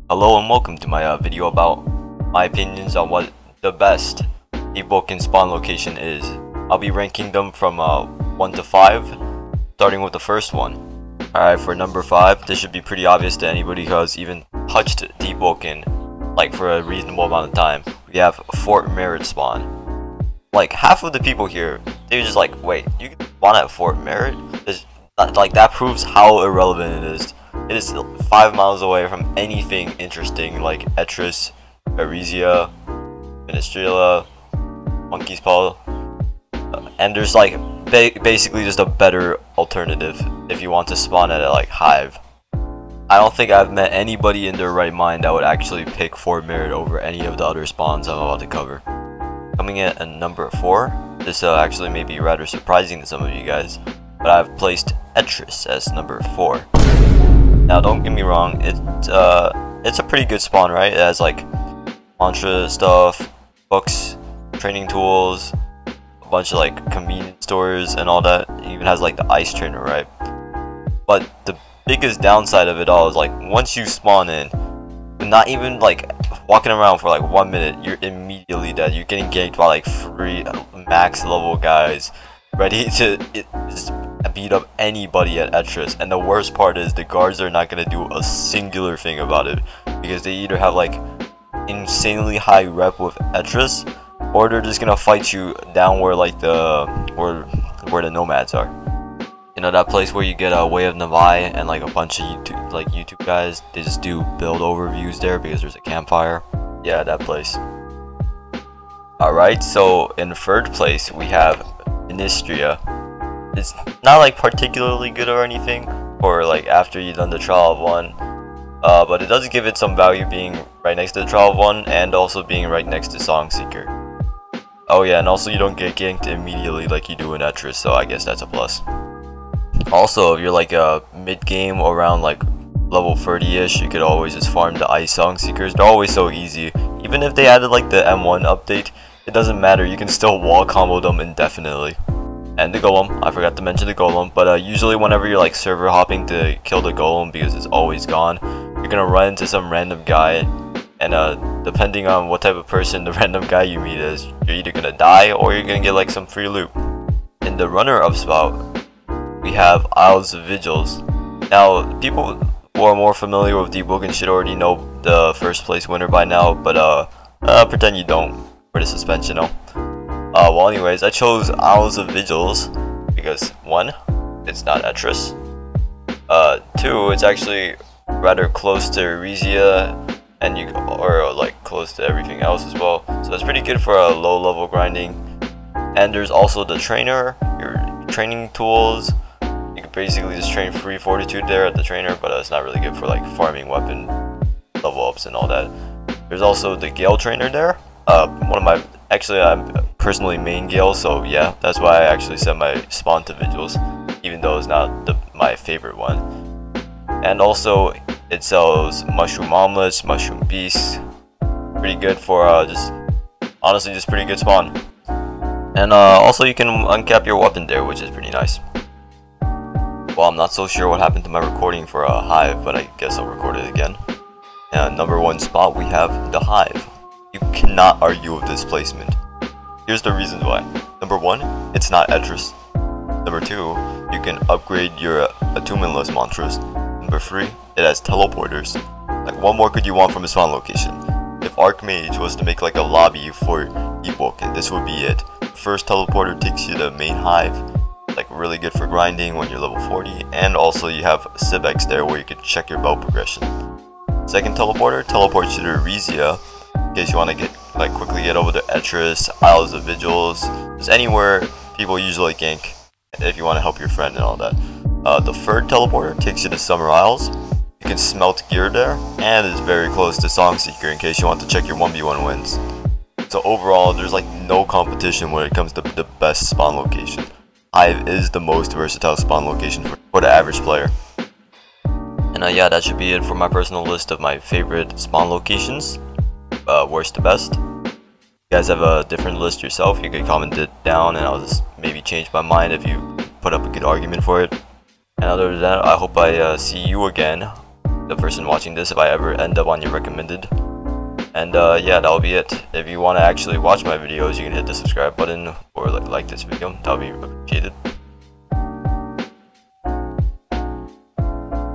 Hello and welcome to my video about my opinions on what the best Deep Vulcan spawn location is. I'll be ranking them from 1 to 5, starting with the first one. Alright, for number 5, this should be pretty obvious to anybody who has even touched Deep Vulcan, like for a reasonable amount of time. We have Fort Merritt spawn. Like, half of the people here, they're just like, wait, you can spawn at Fort Merritt? Like, that proves how irrelevant it is. It is 5 miles away from anything interesting like Etris, Arisia, Ministrila, Monkey's Paw, and there's like basically just a better alternative if you want to spawn at like Hive. I don't think I've met anybody in their right mind that would actually pick Fort Merritt over any of the other spawns I'm about to cover. Coming in at number 4, this actually may be rather surprising to some of you guys, but I've placed Etris as number 4. Now, don't get me wrong, it's a pretty good spawn, right? It has like mantra stuff, books, training tools, a bunch of like convenience stores and all that. It even has like the ice trainer, right? But the biggest downside of it all is like once you spawn in, not even like walking around for like 1 minute, you're immediately dead. You're getting ganked by like 3 max level guys ready to just beat up anybody at Etris, and the worst part is the guards are not going to do a singular thing about it because they either have like insanely high rep with Etris, or they're just going to fight you down where like where the nomads are. You know, that place where you get a Way of Navai and like a bunch of YouTube guys, they just do build overviews there because there's a campfire. Yeah, that place. Alright, so in 3rd place we have Ministria. It's not like particularly good or anything, or like after you've done the Trial of 1, but it does give it some value being right next to the Trial of 1 and also being right next to Songseeker. Oh yeah, and also you don't get ganked immediately like you do in Etris, so I guess that's a plus. Also, if you're like a mid-game around like level 30ish, you could always just farm the Ice Songseekers. They're always so easy. Even if they added like the M1 update, it doesn't matter, you can still wall combo them indefinitely. And the Golem, I forgot to mention the Golem, but usually whenever you're like server hopping to kill the Golem because it's always gone, you're gonna run into some random guy, and depending on what type of person the random guy you meet is, you're either gonna die or you're gonna get like some free loot. In the runner-up spot, we have Isles of Vigils. Now, people who are more familiar with Deep Vulcan should already know the 1st place winner by now, but pretend you don't for the suspension, well anyways, I chose Isles of Vigils because 1, it's not Etris, 2, it's actually rather close to Arisia, and or like close to everything else as well, so it's pretty good for a low level grinding. And there's also the trainer, your training tools. You can basically just train free fortitude there at the trainer, but it's not really good for like farming weapon level ups and all that. There's also the Gale trainer there. I'm personally main Gale, so yeah, that's why I actually set my spawn to Vigils, even though it's not my favorite one. And also, it sells mushroom omelets, mushroom beasts. Pretty good for honestly, just pretty good spawn. And also you can uncap your weapon there, which is pretty nice. Well, I'm not so sure what happened to my recording for Hive, but I guess I'll record it again. And number 1 spot, we have the Hive. You cannot argue with this placement. Here's the reasons why. Number 1, it's not Etris. Number 2, you can upgrade your attunementless mantras. Number 3, it has teleporters. Like, what more could you want from a spawn location? If Archmage was to make like a lobby for Deep Vulcan, this would be it. The first teleporter takes you to main Hive, like really good for grinding when you're level 40, and also you have Cibex there where you can check your belt progression. Second teleporter teleports you to Arisia, in case you want to quickly get over to Etris, Isles of Vigils, just anywhere people usually gank if you want to help your friend and all that. The 3rd teleporter takes you to Summer Isles. You can smelt gear there, and is very close to Songseeker in case you want to check your 1v1 wins. So overall, there's like no competition when it comes to the best spawn location. Hive is the most versatile spawn location for the average player. And yeah, that should be it for my personal list of my favorite spawn locations. Worst to best. If you guys have a different list yourself, you can comment it down and I'll just maybe change my mind if you put up a good argument for it. And other than that, I hope I see you again the person watching this if I ever end up on your recommended. And yeah, that'll be it. If you want to actually watch my videos, you can hit the subscribe button or like this video. That'll be appreciated.